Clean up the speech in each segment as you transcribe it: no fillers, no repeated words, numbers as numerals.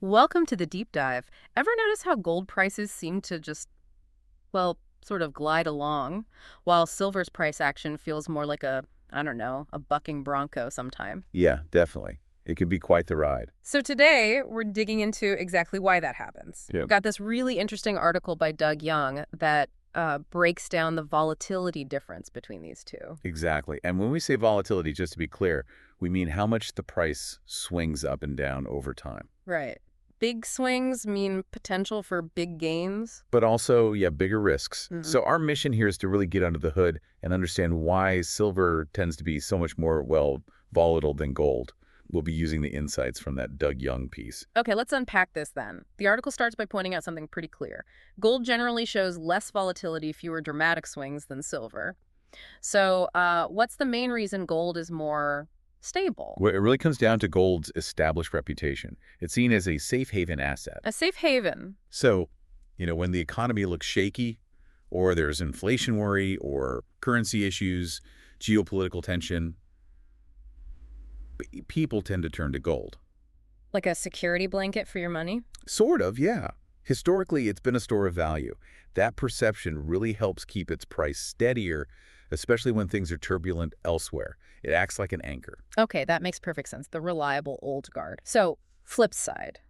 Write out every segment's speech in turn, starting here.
Welcome to the deep dive. Ever notice how gold prices seem to just, well, sort of glide along, while silver's price action feels more like I don't know, a bucking bronco sometime? Yeah, definitely. It can be quite the ride. So today, we're digging into exactly why that happens. Yeah. We've got this really interesting article by Doug Young that breaks down the volatility difference between these two. Exactly. And when we say volatility, just to be clear, we mean how much the price swings up and down over time. Right. Big swings mean potential for big gains. But also, yeah, bigger risks. Mm-hmm. So our mission here is to really get under the hood and understand why silver tends to be so much more, well, volatile than gold. We'll be using the insights from that Doug Young piece. Okay, let's unpack this then. The article starts by pointing out something pretty clear. Gold generally shows less volatility, fewer dramatic swings than silver. So, what's the main reason gold is more stable? Well, it really comes down to gold's established reputation. It's seen as a safe haven asset. A safe haven. So, when the economy looks shaky, or there's inflation worry, or currency issues, geopolitical tension, people tend to turn to gold. Like a security blanket for your money? Sort of, yeah. Historically, it's been a store of value. That perception really helps keep its price steadier, especially when things are turbulent elsewhere. It acts like an anchor. Okay, that makes perfect sense. The reliable old guard. So, flip side.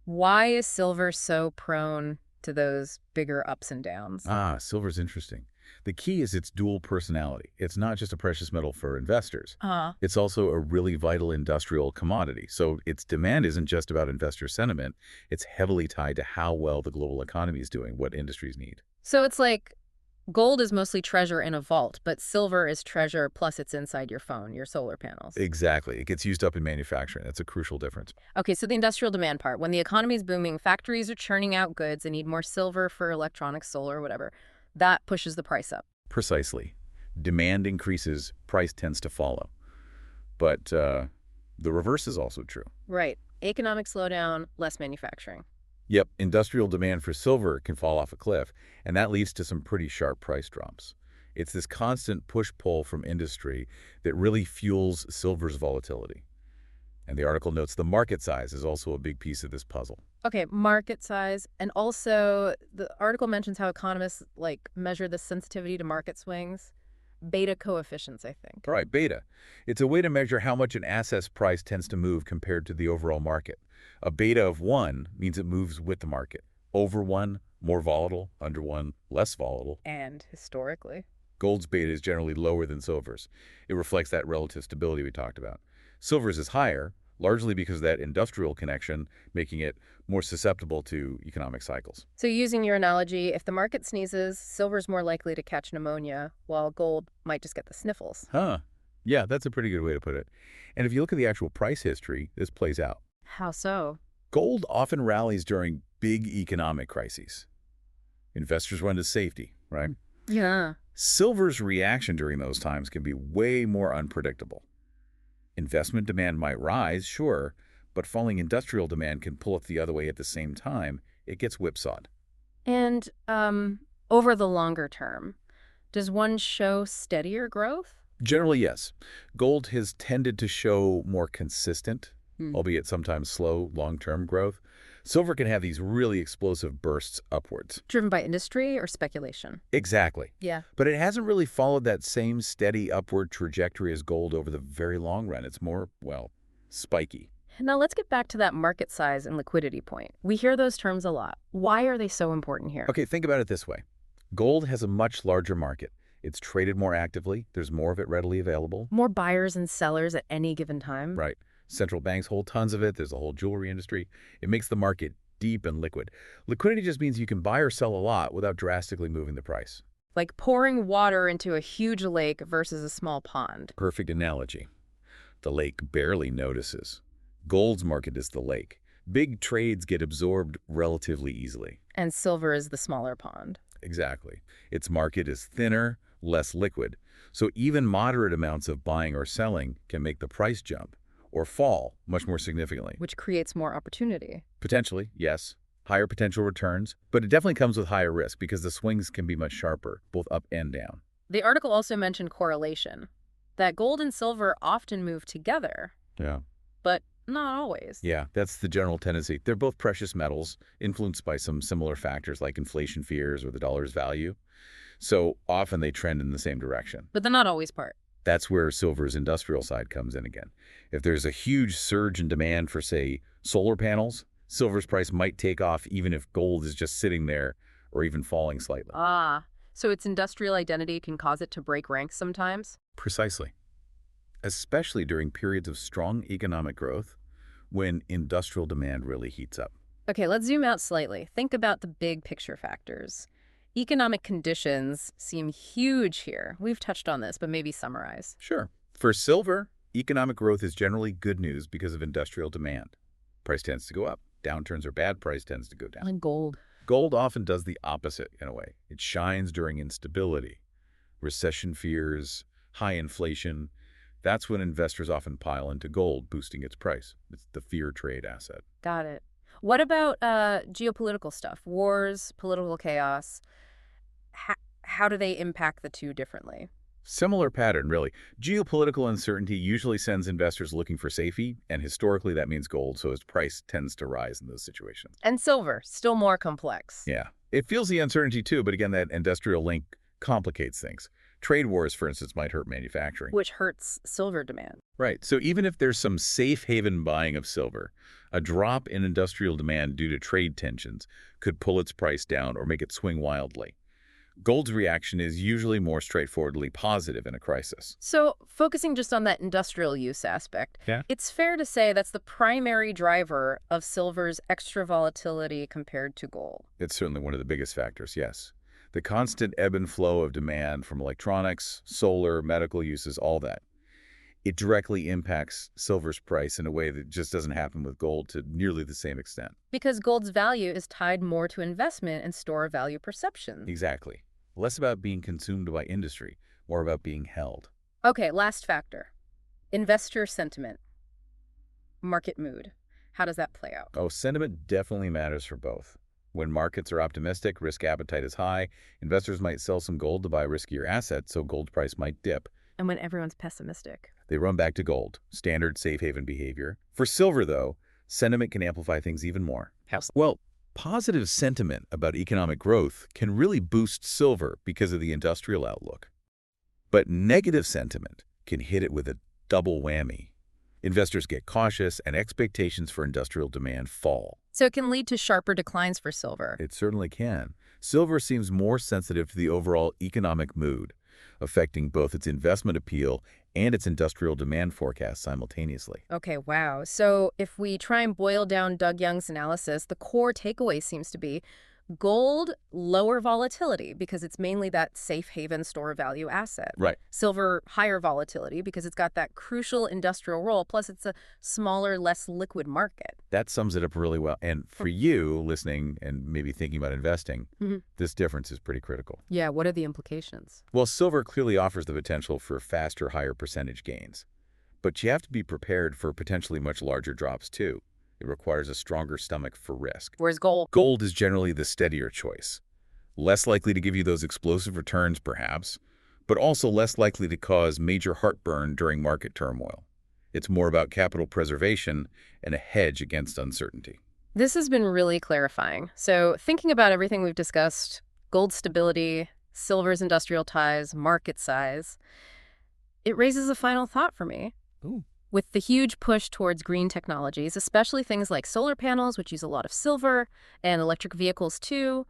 Why is silver so prone to those bigger ups and downs? Silver's interesting. The key is its dual personality. It's not just a precious metal for investors. Uh, It's also a really vital industrial commodity. So its demand isn't just about investor sentiment. It's heavily tied to how well the global economy is doing, what industries need. so it's like gold is mostly treasure in a vault, but silver is treasure plus it's inside your phone, your solar panels. Exactly. It gets used up in manufacturing. That's a crucial difference. Okay, so the industrial demand part. When the economy is booming, factories are churning out goods and need more silver for electronics, solar, whatever. That pushes the price up. Precisely. Demand increases, price tends to follow. But the reverse is also true. Right. Economic slowdown, less manufacturing. Yep, industrial demand for silver can fall off a cliff, and that leads to some pretty sharp price drops. It's this constant push-pull from industry that really fuels silver's volatility. And the article notes the market size is also a big piece of this puzzle. Okay, market size. And also, the article mentions how economists measure the sensitivity to market swings. Beta coefficients, I think. All right, beta. It's a way to measure how much an asset's price tends to move compared to the overall market. A beta of 1 means it moves with the market. Over 1, more volatile. Under 1, less volatile. And historically. Gold's beta is generally lower than silver's. It reflects that relative stability we talked about. Silver's is higher, largely because of that industrial connection, making it more susceptible to economic cycles. So using your analogy, if the market sneezes, silver's more likely to catch pneumonia, while gold might just get the sniffles. Huh. Yeah, that's a pretty good way to put it. And if you look at the actual price history, this plays out. How so? Gold often rallies during big economic crises. Investors run to safety, right? Yeah. Silver's reaction during those times can be way more unpredictable. Investment demand might rise, sure, but falling industrial demand can pull it the other way at the same time. It gets whipsawed. And over the longer term, does one show steadier growth? Generally, yes. Gold has tended to show more consistent, Hmm. albeit sometimes slow, long-term growth. Silver can have these really explosive bursts upwards. Driven by industry or speculation? Exactly. Yeah. But it hasn't really followed that same steady upward trajectory as gold over the very long run. It's more, well, spiky. Now let's get back to that market size and liquidity point. We hear those terms a lot. Why are they so important here? Okay, think about it this way. Gold has a much larger market. It's traded more actively. There's more of it readily available. More buyers and sellers at any given time? Right. Central banks hold tons of it. There's a whole jewelry industry. It makes the market deep and liquid. Liquidity just means you can buy or sell a lot without drastically moving the price. Like pouring water into a huge lake versus a small pond. Perfect analogy. The lake barely notices. Gold's market is the lake. Big trades get absorbed relatively easily. And silver is the smaller pond. Exactly. Its market is thinner, less liquid. So even moderate amounts of buying or selling can make the price jump or fall much more significantly. Which creates more opportunity. Potentially, yes. Higher potential returns, but it definitely comes with higher risk because the swings can be much sharper, both up and down. The article also mentioned correlation, that gold and silver often move together, Yeah. but not always. Yeah, that's the general tendency. They're both precious metals, influenced by some similar factors like inflation fears or the dollar's value. So often they trend in the same direction. But they're not always part. That's where silver's industrial side comes in again. If there's a huge surge in demand for, say, solar panels, silver's price might take off even if gold is just sitting there or even falling slightly. Ah, so its industrial identity can cause it to break ranks sometimes? Precisely. Especially during periods of strong economic growth when industrial demand really heats up. Okay, let's zoom out slightly. Think about the big picture factors. Economic conditions seem huge here. We've touched on this, but maybe summarize. Sure. For silver, economic growth is generally good news because of industrial demand. Price tends to go up. Downturns are bad, price tends to go down. And gold. Gold often does the opposite in a way. It shines during instability, recession fears, high inflation. That's when investors often pile into gold, boosting its price. It's the fear trade asset. Got it. What about geopolitical stuff? Wars, political chaos. How do they impact the two differently? Similar pattern, really. Geopolitical uncertainty usually sends investors looking for safety, and historically that means gold, so its price tends to rise in those situations. And silver, still more complex. Yeah. It feels the uncertainty too, but again, that industrial link complicates things. Trade wars, for instance, might hurt manufacturing. Which hurts silver demand. Right. So even if there's some safe haven buying of silver, a drop in industrial demand due to trade tensions could pull its price down or make it swing wildly. Gold's reaction is usually more straightforwardly positive in a crisis. So, focusing just on that industrial use aspect, Yeah. it's fair to say that's the primary driver of silver's extra volatility compared to gold. It's certainly one of the biggest factors, yes. The constant ebb and flow of demand from electronics, solar, medical uses, all that. It directly impacts silver's price in a way that just doesn't happen with gold to nearly the same extent. Because gold's value is tied more to investment and store value perception. Exactly. Less about being consumed by industry, more about being held. Okay, last factor. Investor sentiment. Market mood. How does that play out? Oh, sentiment definitely matters for both. When markets are optimistic, risk appetite is high, investors might sell some gold to buy riskier assets, so gold price might dip. And when everyone's pessimistic. They run back to gold, standard safe haven behavior. For silver, though, sentiment can amplify things even more. How so? Well, positive sentiment about economic growth can really boost silver because of the industrial outlook. But negative sentiment can hit it with a double whammy. Investors get cautious and expectations for industrial demand fall. So it can lead to sharper declines for silver. It certainly can. Silver seems more sensitive to the overall economic mood, affecting both its investment appeal and its industrial demand forecast simultaneously. Okay, wow. So if we try and boil down Doug Young's analysis, the core takeaway seems to be gold, lower volatility because it's mainly that safe haven store value asset. Right. Silver, higher volatility because it's got that crucial industrial role, plus it's a smaller, less liquid market. That sums it up really well. And for you listening and maybe thinking about investing, this difference is pretty critical. Yeah, what are the implications? Well, silver clearly offers the potential for faster, higher percentage gains. But you have to be prepared for potentially much larger drops too. It requires a stronger stomach for risk. Whereas gold? Gold is generally the steadier choice. Less likely to give you those explosive returns, perhaps, but also less likely to cause major heartburn during market turmoil. It's more about capital preservation and a hedge against uncertainty. This has been really clarifying. So thinking about everything we've discussed, gold stability, silver's industrial ties, market size, it raises a final thought for me. Ooh. With the huge push towards green technologies, especially things like solar panels, which use a lot of silver, and electric vehicles too,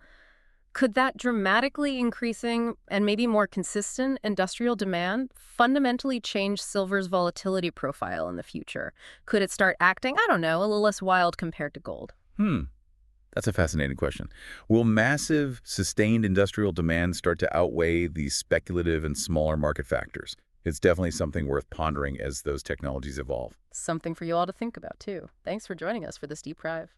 could that dramatically increasing and maybe more consistent industrial demand fundamentally change silver's volatility profile in the future? Could it start acting, I don't know, a little less wild compared to gold? That's a fascinating question. Will massive, sustained industrial demand start to outweigh these speculative and smaller market factors? It's definitely something worth pondering as those technologies evolve. Something for you all to think about, too. Thanks for joining us for this deep dive.